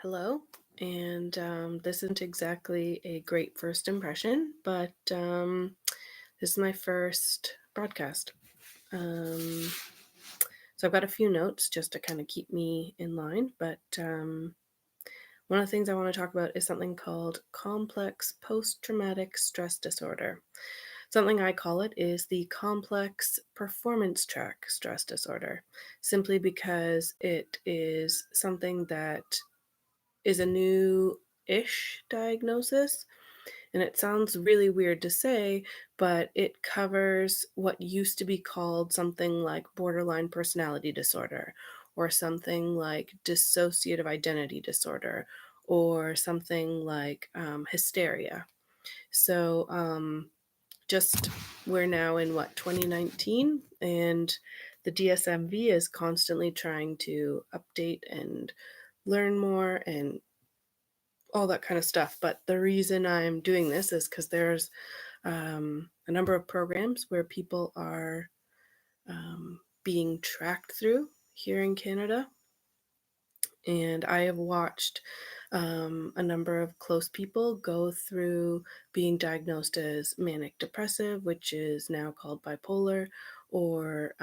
Hello, and this isn't exactly a great first impression, but this is my first broadcast. Um, so I've got a few notes just to kind of keep me in line, but one of the things I want to talk about is something called complex post traumatic stress disorder. Something I call it is the complex performance track stress disorder, simply because it is something that is a new-ish diagnosis, and it sounds really weird to say, but it covers what used to be called something like borderline personality disorder, or something like dissociative identity disorder, or something like hysteria. So, just we're now in what, 2019, and the DSMV is constantly trying to update and learn more and all that kind of stuff. But the reason I'm doing this is because there's a number of programs where people are being tracked through here in Canada. And I have watched a number of close people go through being diagnosed as manic depressive, which is now called bipolar, or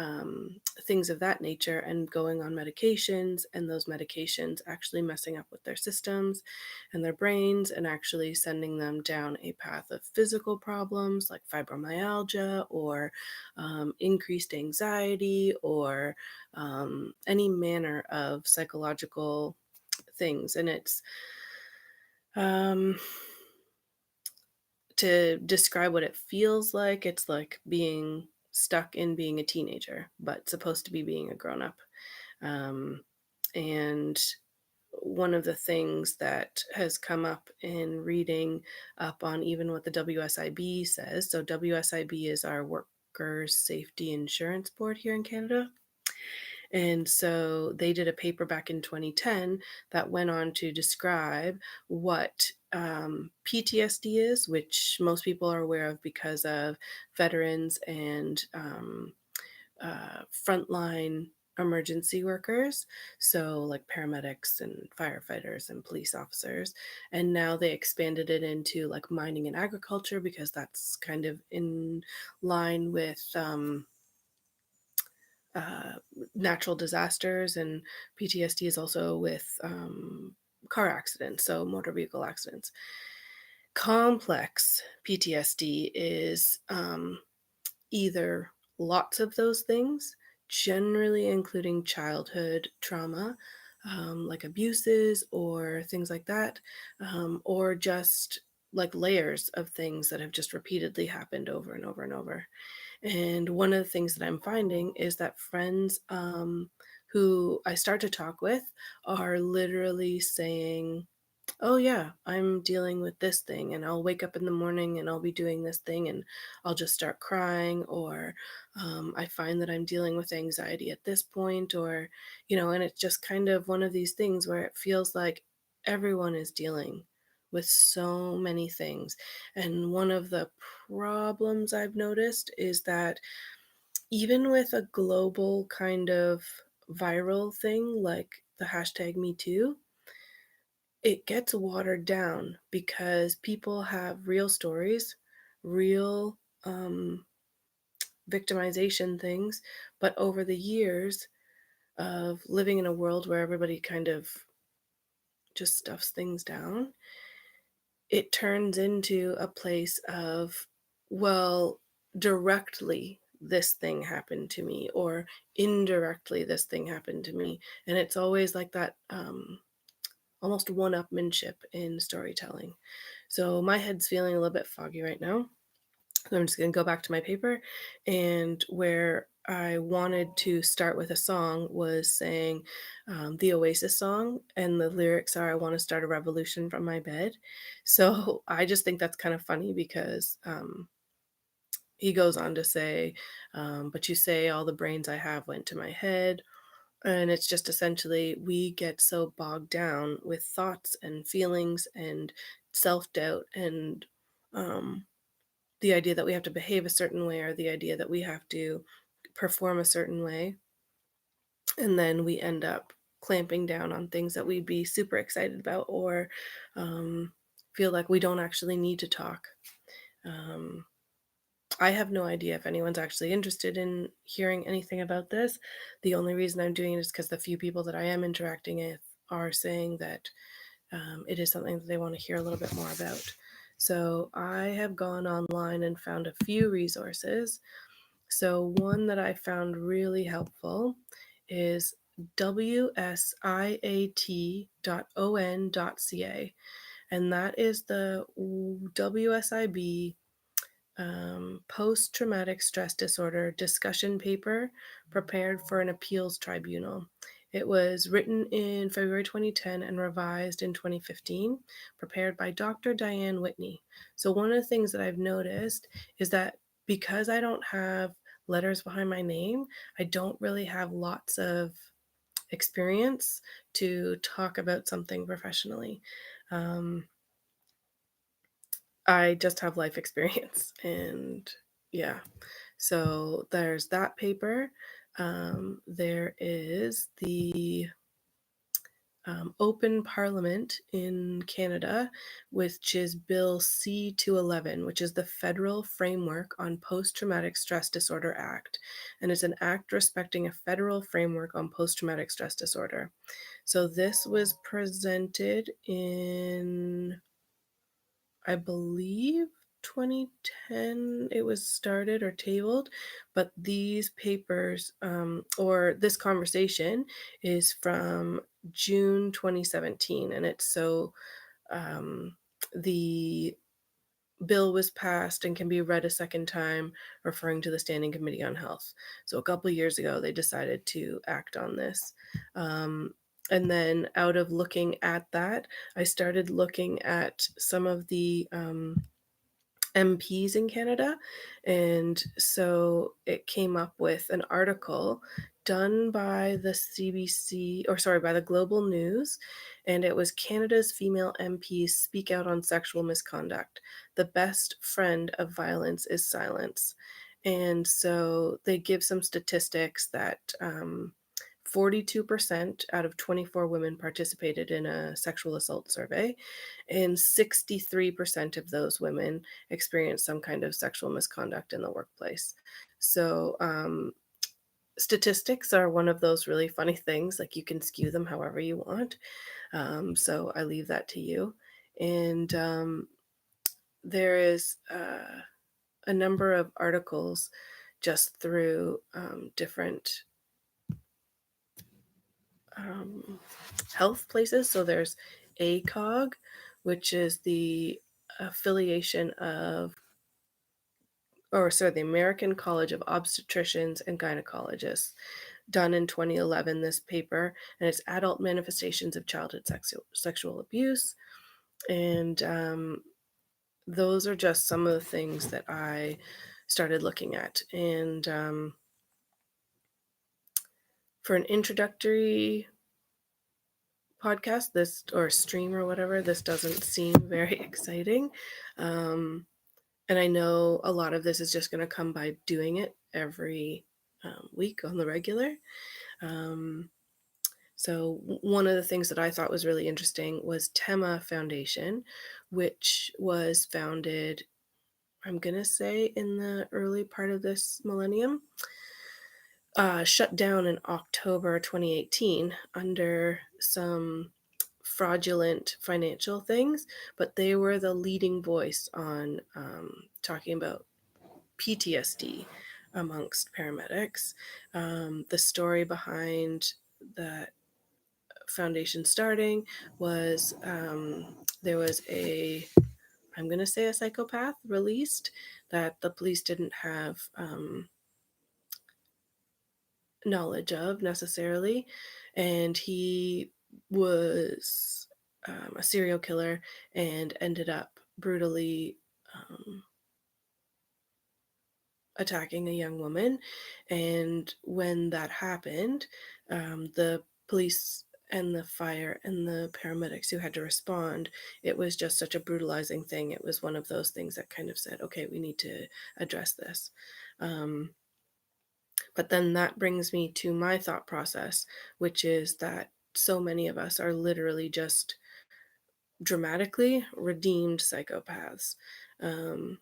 things of that nature, and going on medications, and those medications actually messing up with their systems and their brains, and actually sending them down a path of physical problems like fibromyalgia, or increased anxiety, or any manner of psychological things. And it's um, to describe what it feels like, it's like being stuck in being a teenager, but supposed to be being a grown up. Um, and one of the things that has come up in reading up on even what the WSIB says, so WSIB is our Workers' Safety Insurance Board here in Canada. And so they did a paper back in 2010 that went on to describe what PTSD is, which most people are aware of because of veterans and frontline emergency workers, so like paramedics and firefighters and police officers. And now they expanded it into like mining and agriculture because that's kind of in line with uh, natural disasters, and PTSD is also with car accidents, so motor vehicle accidents. Complex PTSD is either lots of those things, generally including childhood trauma, like abuses or things like that, or just like layers of things that have just repeatedly happened over and over and over. And one of the things that I'm finding is that friends who I start to talk with are literally saying, "Oh, yeah, I'm dealing with this thing, and I'll wake up in the morning and I'll be doing this thing, and I'll just start crying," or I find that I'm dealing with anxiety at this point, or, and it's just kind of one of these things where it feels like everyone is dealing with so many things. And one of the problems I've noticed is that even with a global kind of viral thing like the hashtag Me Too, it gets watered down because people have real stories, real victimization things, but over the years of living in a world where everybody kind of just stuffs things down, it turns into a place of, well, directly this thing happened to me, or indirectly this thing happened to me. And it's always like that almost one-upmanship in storytelling. So my head's feeling a little bit foggy right now. So I'm just going to go back to my paper. And where I wanted to start with a song was saying the Oasis song, and the lyrics are, "I want to start a revolution from my bed." So I just think that's kind of funny because he goes on to say, "But you say all the brains I have went to my head." And it's just essentially we get so bogged down with thoughts and feelings and self doubt and um, the idea that we have to behave a certain way, or the idea that we have to perform a certain way. And then we end up clamping down on things that we'd be super excited about or um, feel like we don't actually need to talk. Um, I have no idea if anyone's actually interested in hearing anything about this. The only reason I'm doing it is because the few people that I am interacting with are saying that it is something that they want to hear a little bit more about. So I have gone online and found a few resources. So one that I found really helpful is wsiat.on.ca, and that is the WSIB post traumatic stress disorder discussion paper prepared for an appeals tribunal. It was written in February 2010 and revised in 2015, prepared by Dr. Diane Whitney. So, one of the things that I've noticed is that because I don't have letters behind my name, I don't really have lots of experience to talk about something professionally. Um, I just have life experience and yeah. So there's that paper. There is the Open Parliament in Canada, which is Bill C-211, which is the Federal Framework on Post Traumatic Stress Disorder Act, and is an act respecting a federal framework on post traumatic stress disorder. So this was presented in, I believe, 2010 it was started or tabled, but these papers or this conversation is from June 2017, and it's so the bill was passed and can be read a second time, referring to the Standing Committee on Health. So a couple of years ago, they decided to act on this. And then out of looking at that, I started looking at some of the MPs in Canada. And so it came up with an article done by the CBC, or sorry, by the Global News. And it was Canada's female MPs speak out on sexual misconduct. The best friend of violence is silence. And so they give some statistics that 42% out of 24 women participated in a sexual assault survey, and 63% of those women experienced some kind of sexual misconduct in the workplace. So, statistics are one of those really funny things, like you can skew them however you want. So, I leave that to you. And there is a number of articles just through different um, health places. So there's ACOG, which is the affiliation of, or sorry, the American College of Obstetricians and Gynecologists, done in 2011, this paper, and it's adult manifestations of childhood sexual abuse. And those are just some of the things that I started looking at. And for an introductory podcast, this or stream or whatever, this doesn't seem very exciting. And I know a lot of this is just going to come by doing it every week on the regular. Um, so one of the things that I thought was really interesting was Tema Foundation, which was founded, I'm going to say, in the early part of this millennium, shut down in October 2018 under some fraudulent financial things, but they were the leading voice on talking about PTSD amongst paramedics. The story behind the foundation starting was there was a, I'm going to say, a psychopath released that the police didn't have knowledge of necessarily, and he was a serial killer and ended up brutally attacking a young woman. And when that happened, the police and the fire and the paramedics who had to respond, it was just such a brutalizing thing. It was one of those things that kind of said, okay, we need to address this. But then that brings me to my thought process, which is that so many of us are literally just dramatically redeemed psychopaths. Um,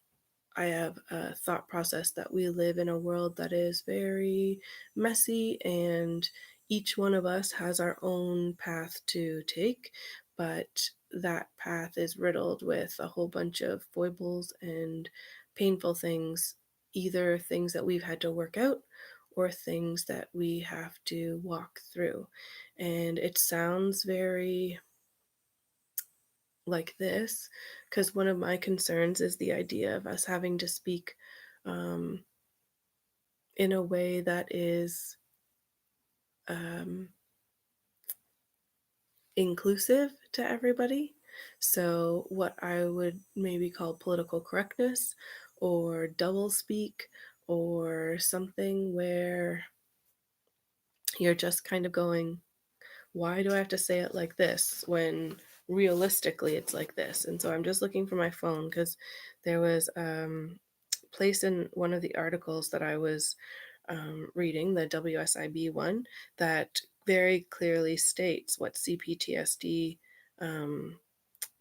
I have a thought process that we live in a world that is very messy, and each one of us has our own path to take, but that path is riddled with a whole bunch of foibles and painful things, either things that we've had to work out or things that we have to walk through. And it sounds very like this because one of my concerns is the idea of us having to speak um, in a way that is um, inclusive to everybody. So, what I would maybe call political correctness or double speak or something where you're just kind of going, why do I have to say it like this when realistically it's like this? And so I'm just looking for my phone because there was place in one of the articles that I was reading, the WSIB one, that very clearly states what CPTSD um,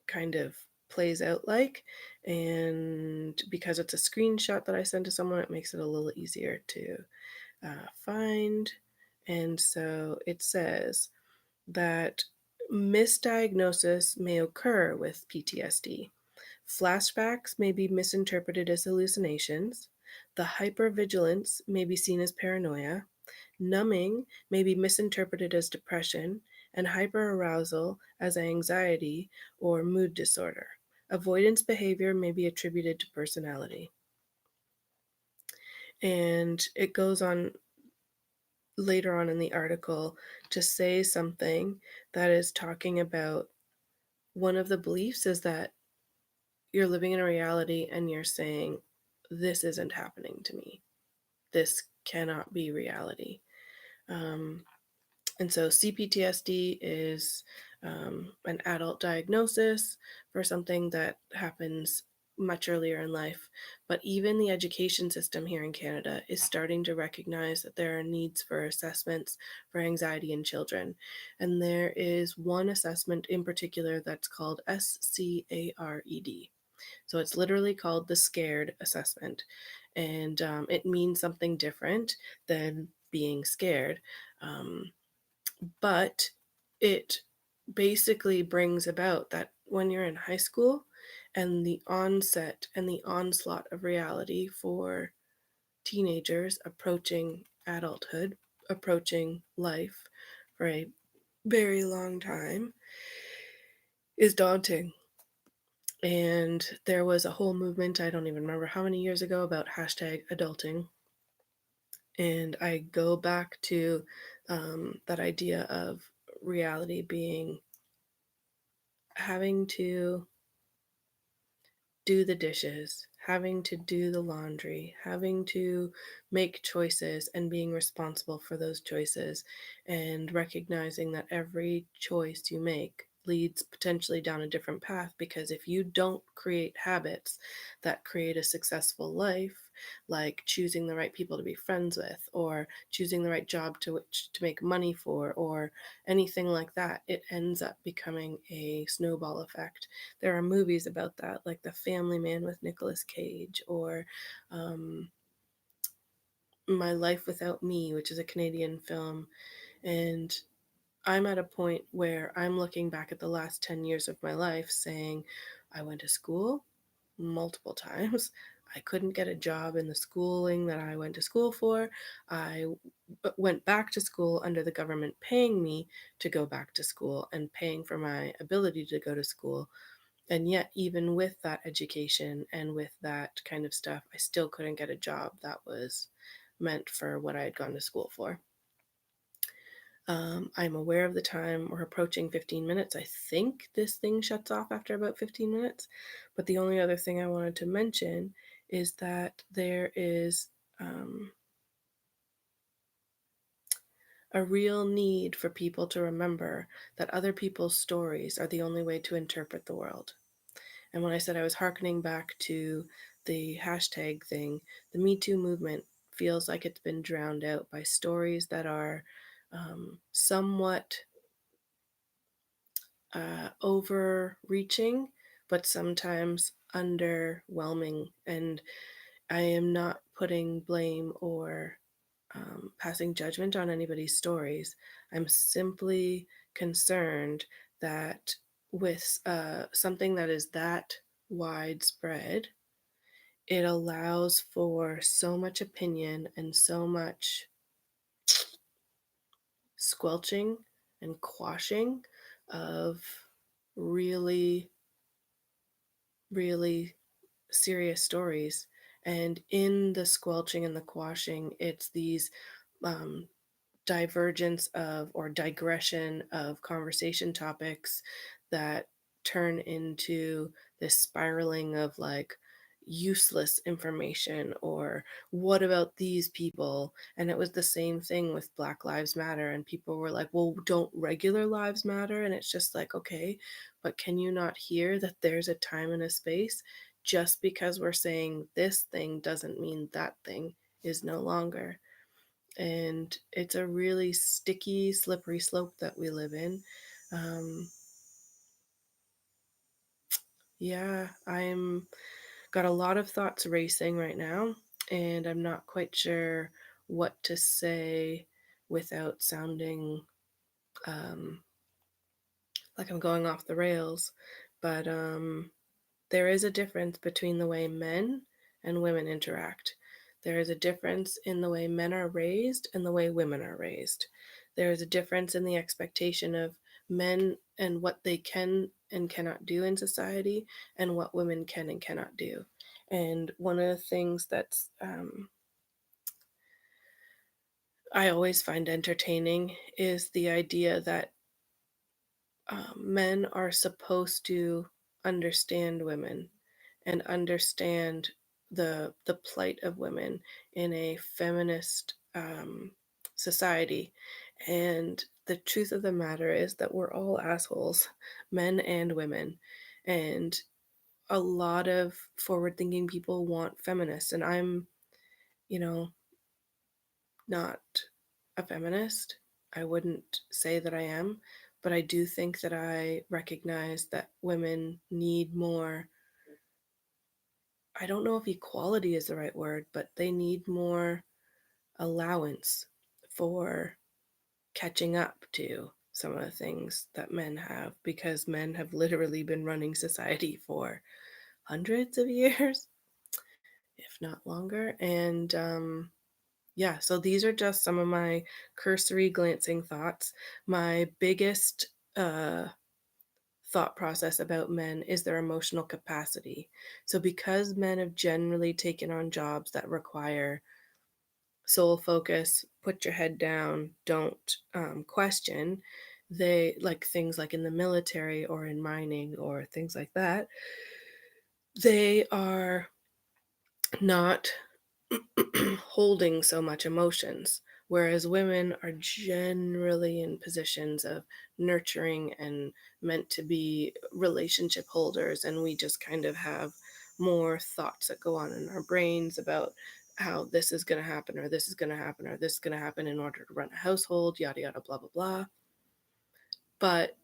kind of plays out like. And because it's a screenshot that I sent to someone, it makes it a little easier to find. And so it says that misdiagnosis may occur with PTSD. Flashbacks may be misinterpreted as hallucinations. The hypervigilance may be seen as paranoia. Numbing may be misinterpreted as depression, and hyperarousal as anxiety or mood disorder. Avoidance behavior may be attributed to personality. And it goes on later on in the article to say something that is talking about one of the beliefs is that you're living in a reality and you're saying, this isn't happening to me. This cannot be reality. Um, and so CPTSD is an adult diagnosis for something that happens much earlier in life. But even the education system here in Canada is starting to recognize that there are needs for assessments for anxiety in children. And there is one assessment in particular that's called SCARED. So it's literally called the SCARED assessment. And it means something different than being scared. Um, but it basically brings about that when you're in high school and the onset and the onslaught of reality for teenagers approaching adulthood, approaching life for a very long time, is daunting. And there was a whole movement, I don't even remember how many years ago, about hashtag adulting. And I go back to that idea of reality being having to do the dishes, having to do the laundry, having to make choices and being responsible for those choices, and recognizing that every choice you make leads potentially down a different path because if you don't create habits that create a successful life, like choosing the right people to be friends with or choosing the right job to make money for or anything like that, it ends up becoming a snowball effect. There are movies about that, like The Family Man with Nicolas Cage, or um, My Life Without Me, which is a Canadian film. And I'm at a point where I'm looking back at the last 10 years of my life saying, I went to school multiple times. I couldn't get a job in the schooling that I went to school for. I went back to school under the government paying me to go back to school and paying for my ability to go to school. And yet, even with that education and with that kind of stuff, I still couldn't get a job that was meant for what I had gone to school for. I'm aware of the time. We're approaching 15 minutes. I think this thing shuts off after about 15 minutes. But the only other thing I wanted to mention is that there is um, a real need for people to remember that other people's stories are the only way to interpret the world. And when I said I was hearkening back to the hashtag thing, the Me Too movement feels like it's been drowned out by stories that are somewhat overreaching, but sometimes underwhelming. And I am not putting blame or passing judgment on anybody's stories. I'm simply concerned that with something that is that widespread, it allows for so much opinion and so much squelching and quashing of really, really serious stories. And in the squelching and the quashing, it's these um, divergence of or digression of conversation topics that turn into this spiraling of like useless information or what about these people. And it was the same thing with Black Lives Matter, and people were like, well, don't regular lives matter? And it's just like, okay, but can you not hear that there's a time and a space? Just because we're saying this thing doesn't mean that thing is no longer. And it's a really sticky, slippery slope that we live in. Um, yeah, I'm got a lot of thoughts racing right now, and I'm not quite sure what to say without sounding um, like I'm going off the rails. But there is a difference between the way men and women interact. There is a difference in the way men are raised and the way women are raised. There is a difference in the expectation of men and what they can and cannot do in society and what women can and cannot do. And one of the things that's I always find entertaining is the idea that men are supposed to understand women and understand the plight of women in a feminist society. And the truth of the matter is that we're all assholes, men and women. And a lot of forward thinking people want feminists. And I'm, you know, not a feminist. I wouldn't say that I am, but I do think that I recognize that women need more. I don't know if equality is the right word, but they need more allowance for catching up to some of the things that men have, because men have literally been running society for hundreds of years, if not longer. And yeah, so these are just some of my cursory glancing thoughts. My biggest thought process about men is their emotional capacity. So, because men have generally taken on jobs that require sole focus, put your head down, don't question, they like things like in the military or in mining or things like that, they are not holding so much emotions, whereas women are generally in positions of nurturing and meant to be relationship holders, and we just kind of have more thoughts that go on in our brains about how this is going to happen or this is going to happen or this is going to happen in order to run a household, yada yada blah blah blah. But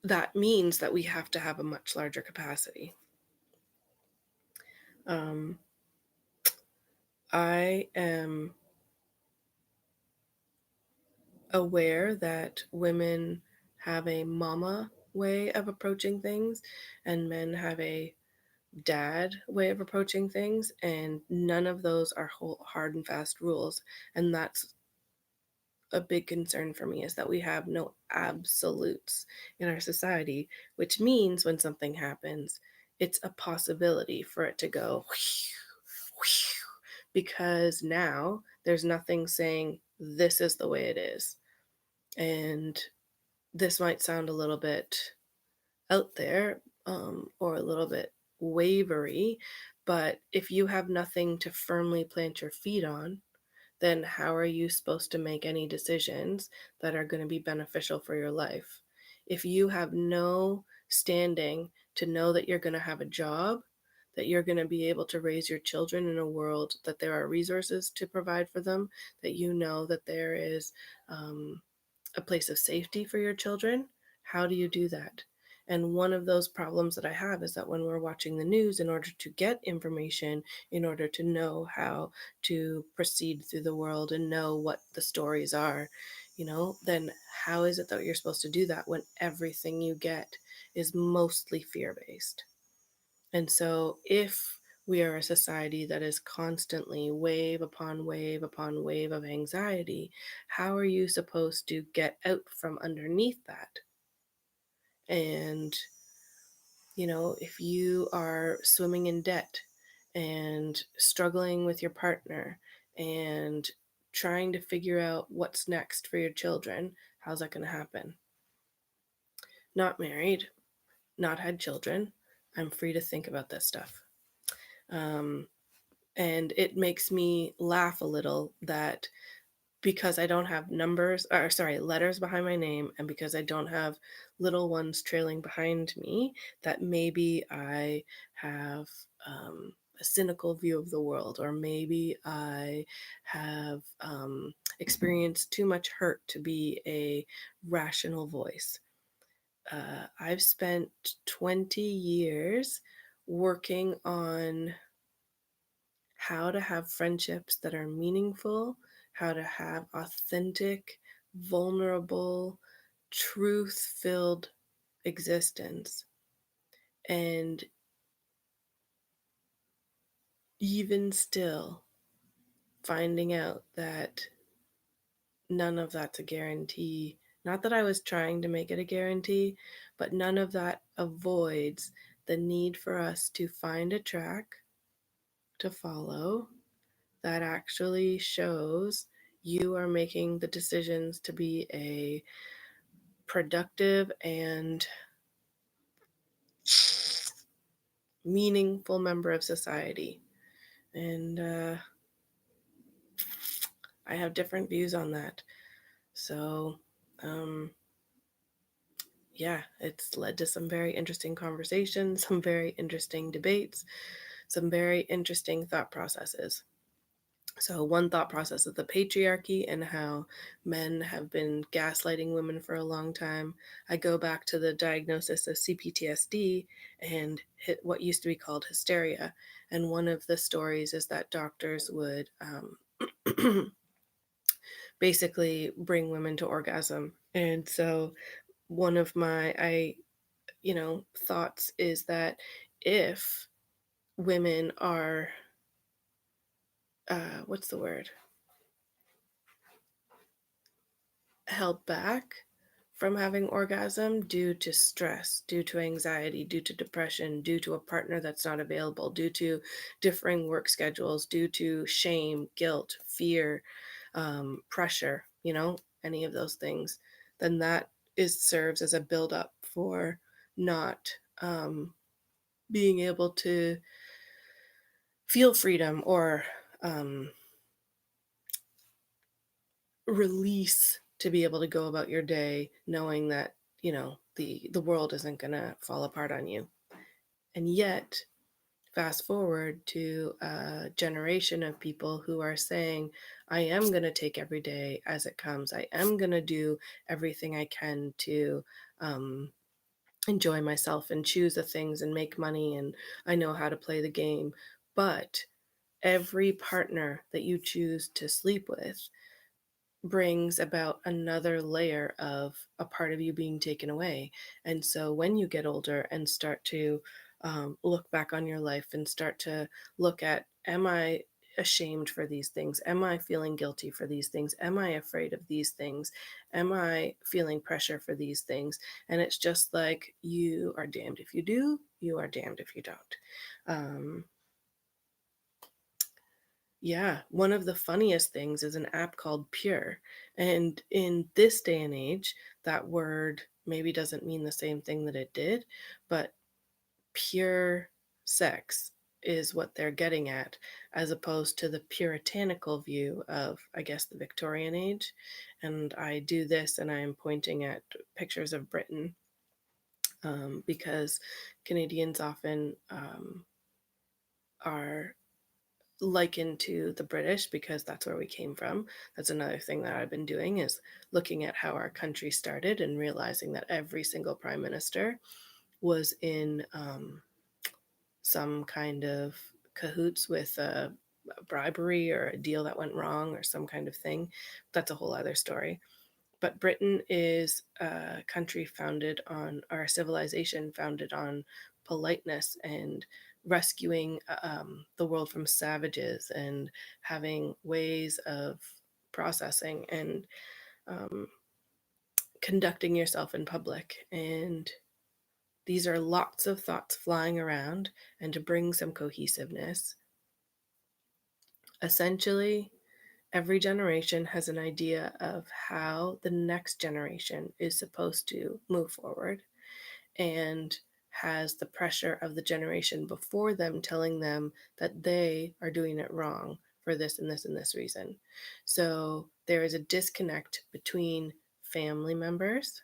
that means that we have to have a much larger capacity. um, I am aware that women have a mama way of approaching things and men have a dad way of approaching things, and none of those are hard and fast rules. And that's a big concern for me, is that we have no absolutes in our society, which means when something happens, it's a possibility for it to go because now there's nothing saying this is the way it is. And this might sound a little bit out there, or a little bit wavery, but if you have nothing to firmly plant your feet on, then how are you supposed to make any decisions that are going to be beneficial for your life? If you have no standing to know that you're going to have a job, that you're going to be able to raise your children in a world that there are resources to provide for them, that you know that there is a place of safety for your children, How do you do that? And one of those problems that I have is that when we're watching the news, in order to get information, in order to know how to proceed through the world and know what the stories are, then how is it that you're supposed to do that when everything you get is mostly fear based? And so, if we are a society that is constantly wave upon wave upon wave of anxiety, how are you supposed to get out from underneath that? And, if you are swimming in debt and struggling with your partner and trying to figure out what's next for your children, how's that going to happen? Not married, not had children. I'm free to think about this stuff. Um, And it makes me laugh a little that because I don't have letters behind my name, and because I don't have little ones trailing behind me, that maybe I have a cynical view of the world, or maybe I have experienced too much hurt to be a rational voice. I've spent 20 years working on how to have friendships that are meaningful, how to have authentic, vulnerable, truth filled existence. And even still, finding out that none of that's a guarantee. Not that I was trying to make it a guarantee, but none of that avoids the need for us to find a track to follow that actually shows you are making the decisions to be a productive and meaningful member of society. And I have different views on that. So, um, yeah, it's led to some very interesting conversations, some very interesting debates, some very interesting thought processes. So, one thought process is the patriarchy and how men have been gaslighting women for a long time. I go back to the diagnosis of CPTSD and what used to be called hysteria. And one of the stories is that doctors would basically bring women to orgasm. And so, one of thoughts is that if women are, what's the word? Held back from having orgasm due to stress, due to anxiety, due to depression, due to a partner that's not available, due to differing work schedules, due to shame, guilt, fear, pressure, any of those things, then that serves as a buildup for not being able to feel freedom or um, release to be able to go about your day knowing that the world isn't going to fall apart on you. And yet, fast forward to a generation of people who are saying, I am going to take every day as it comes. I am going to do everything I can to enjoy myself and choose the things and make money, and I know how to play the game. But every partner that you choose to sleep with brings about another layer of a part of you being taken away. And so when you get older and start to look back on your life and start to look at, am I ashamed for these things? Am I feeling guilty for these things? Am I afraid of these things? Am I feeling pressure for these things? And it's just like, you are damned if you do, you are damned if you don't. Um, Yeah, one of the funniest things is an app called Pure. And in this day and age, that word maybe doesn't mean the same thing that it did, but pure sex is what they're getting at, as opposed to the puritanical view of, I guess, the Victorian age. And I do this and I am pointing at pictures of Britain, because Canadians often are likened to the British because that's where we came from. That's another thing that I've been doing is looking at how our country started and realizing that every single prime minister was in some kind of cahoots with a bribery or a deal that went wrong or some kind of thing. That's a whole other story. But Britain is a country founded on, our civilization founded on politeness and rescuing the world from savages and having ways of processing and um, conducting yourself in public. And these are lots of thoughts flying around. And to bring some cohesiveness, essentially, every generation has an idea of how the next generation is supposed to move forward and has the pressure of the generation before them telling them that they are doing it wrong for this and this and this reason. So there is a disconnect between family members,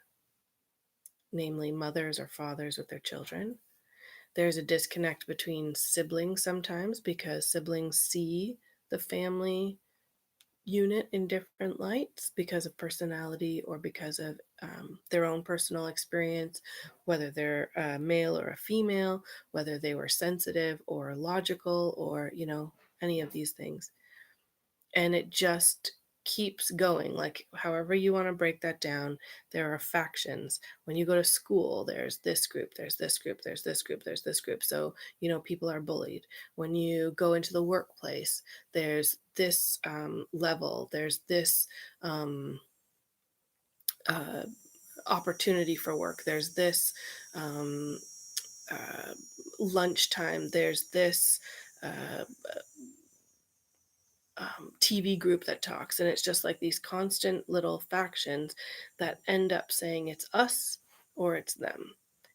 namely mothers or fathers with their children. There's a disconnect between siblings sometimes because siblings see the family unit in different lights because of personality or because of their own personal experience, whether they're a male or a female, whether they were sensitive or logical or, any of these things. And it just keeps going. Like, however you want to break that down, there are factions. When you go to school, there's this group, there's this group, there's this group, there's this group. So, people are bullied. When you go into the workplace, there's this level, there's this um, uh, opportunity for work, there's this um, uh, lunchtime, there's this. Uh, TV group that talks, and it's just like these constant little factions that end up saying it's us or it's them.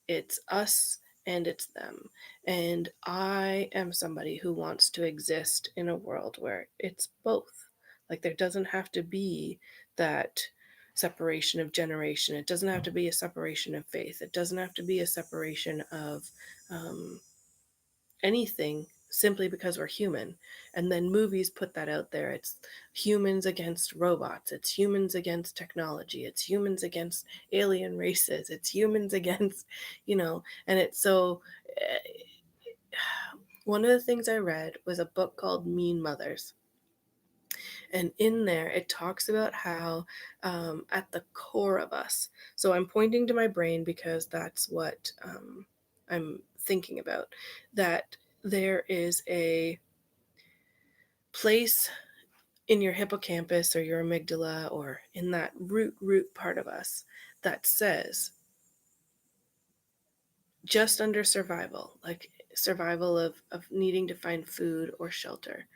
It's us and it's them. And I am somebody who wants to exist in a world where it's both. Like, there doesn't have to be that separation of generation. It doesn't have to be a separation of faith. It doesn't have to be a separation of um, anything simply because we're human. And then movies put that out there. It's humans against robots, it's humans against technology, it's humans against alien races, it's humans against, and it's so. One of the things I read was a book called Mean Mothers. And in there, it talks about how, at the core of us, so I'm pointing to my brain because that's what I'm thinking about, that there is a place in your hippocampus or your amygdala or in that root part of us that says just under survival, like survival of needing to find food or shelter.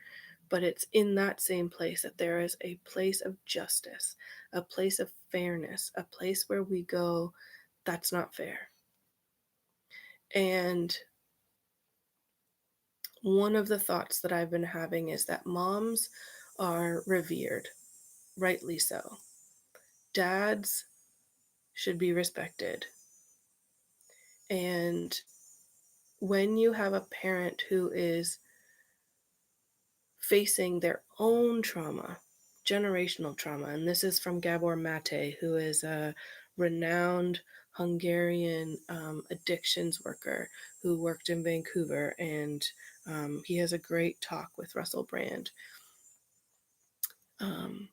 But it's in that same place that there is a place of justice, a place of fairness, a place where we go, that's not fair. And one of the thoughts that I've been having is that moms are revered, rightly so. Dads should be respected. And when you have a parent who is facing their own trauma, generational trauma, and this is from Gabor Mate, who is a renowned Hungarian addictions worker who worked in Vancouver, and he has a great talk with Russell Brand. Um,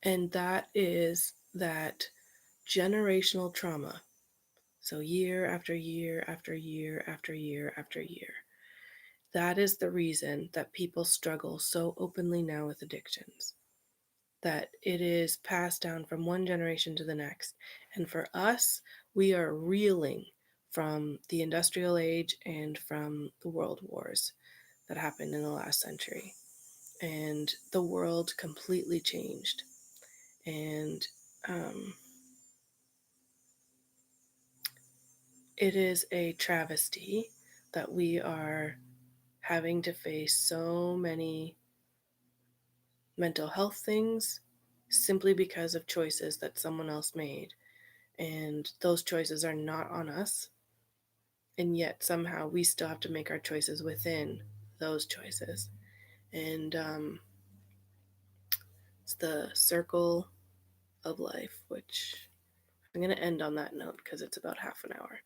and that is that generational trauma. So year after year after year after year after year. That is the reason that people struggle so openly now with addictions, that it is passed down from one generation to the next. And for us, we are reeling from the industrial age and from the world wars that happened in the last century. And the world completely changed. And it is a travesty that we are having to face so many mental health things simply because of choices that someone else made. And those choices are not on us. And yet somehow we still have to make our choices within. those choices. And it's the circle of life, which I'm going to end on that note because it's about half an hour.